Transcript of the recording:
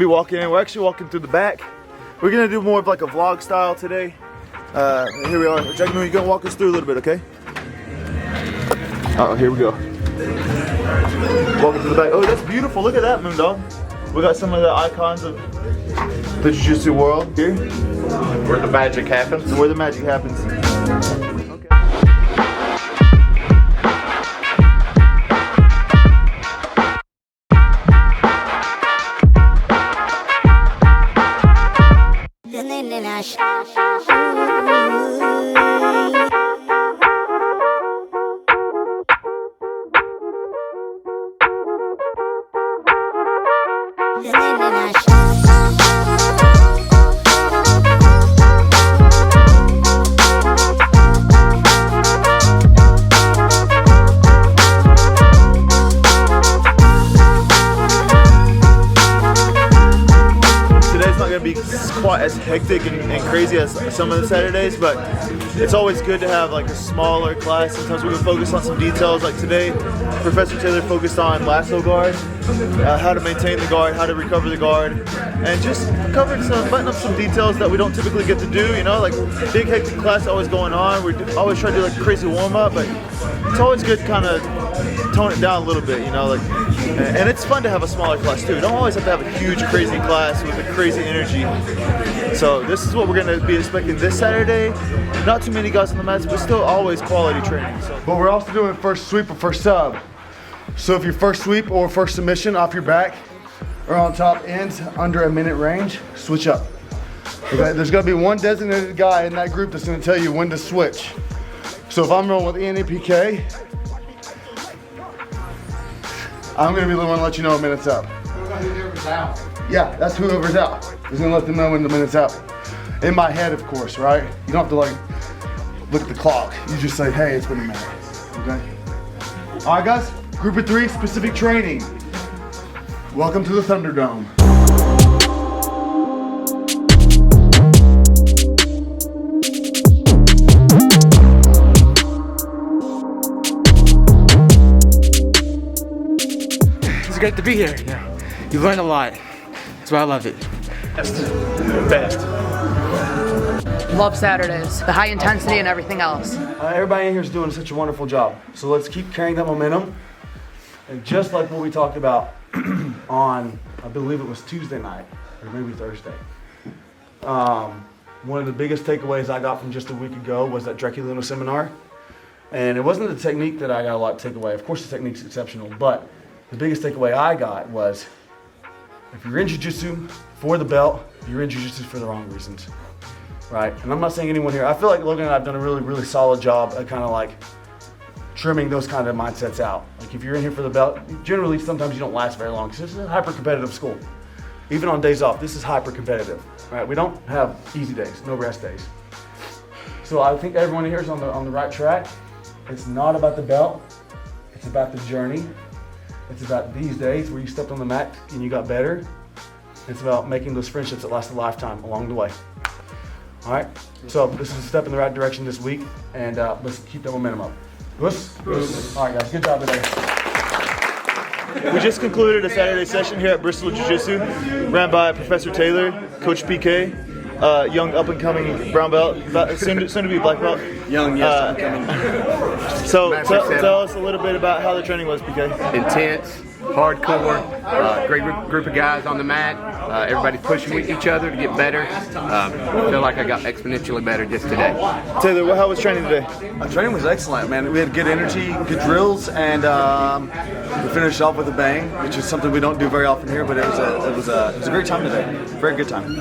be walking in. We're actually walking through the back. We're gonna do more of like a vlog style today. Here we are. Jack, you're gonna walk us through a little bit, okay? Oh, here we go. Walking through the back. Oh, that's beautiful. Look at that, Moondog. We got some of the icons of the jiu-jitsu world here. Where the magic happens. Where the magic happens. Be quite as hectic and crazy as some of the Saturdays, but it's always good to have like a smaller class. Sometimes we can focus on some details. Like today, Professor Taylor focused on lasso guard, how to maintain the guard, how to recover the guard, and just button up some details that we don't typically get to do. You know, like big hectic class always going on. We always try to do like a crazy warm up, but it's always good to kind of tone it down a little bit. You know, like. And it's fun to have a smaller class too. You don't always have to have a huge, crazy class with a crazy energy. So this is what we're going to be expecting this Saturday. Not too many guys on the mats, but still always quality training. So. But we're also doing first sweep or first sub. So if your first sweep or first submission off your back or on top ends under a minute range, switch up. Okay? There's going to be one designated guy in that group that's going to tell you when to switch. So if I'm rolling with ENEPK, I'm gonna be the one to let you know when minute's up. Whoever's out. Yeah, that's whoever's out. He's gonna let them know when the minute's up. In my head, of course, right? You don't have to like look at the clock. You just say, hey, it's been a minute. Okay? All right, guys. Group of 3, specific training. Welcome to the Thunderdome. It's great to be here. You learn a lot. That's why I love it. Best. Love Saturdays, the high intensity and everything else. Everybody in here is doing such a wonderful job. So let's keep carrying that momentum. And just like what we talked about on, I believe it was Tuesday night, or maybe Thursday. One of the biggest takeaways I got from just a week ago was that Draculino seminar. And it wasn't the technique that I got a lot to take away. Of course the technique's exceptional, but the biggest takeaway I got was, if you're in jiu-jitsu for the belt, you're in jiu-jitsu for the wrong reasons, right? And I'm not saying anyone here, I feel like Logan and I have done a really, really solid job at kind of like trimming those kind of mindsets out. Like if you're in here for the belt, generally sometimes you don't last very long because this is a hyper-competitive school. Even on days off, this is hyper-competitive, right? We don't have easy days, no rest days. So I think everyone here is on the right track. It's not about the belt, it's about the journey. It's about these days where you stepped on the mat and you got better. It's about making those friendships that last a lifetime along the way. All right, so this is a step in the right direction this week, and let's keep that momentum up. All right, guys, good job today. We just concluded a Saturday session here at Bristol Jiu Jitsu, ran by Professor Taylor, Coach PK, young up-and-coming brown belt, soon to be black belt. Young, yes, up-and-coming. So tell us a little bit about how the training was, PK. Intense, hardcore, great group of guys on the mat. Everybody's pushing with each other to get better. I feel like I got exponentially better just today. Taylor, how was training today? Training was excellent, man. We had good energy, good drills, and we finished off with a bang, which is something we don't do very often here. But it was a great time today. Very good time.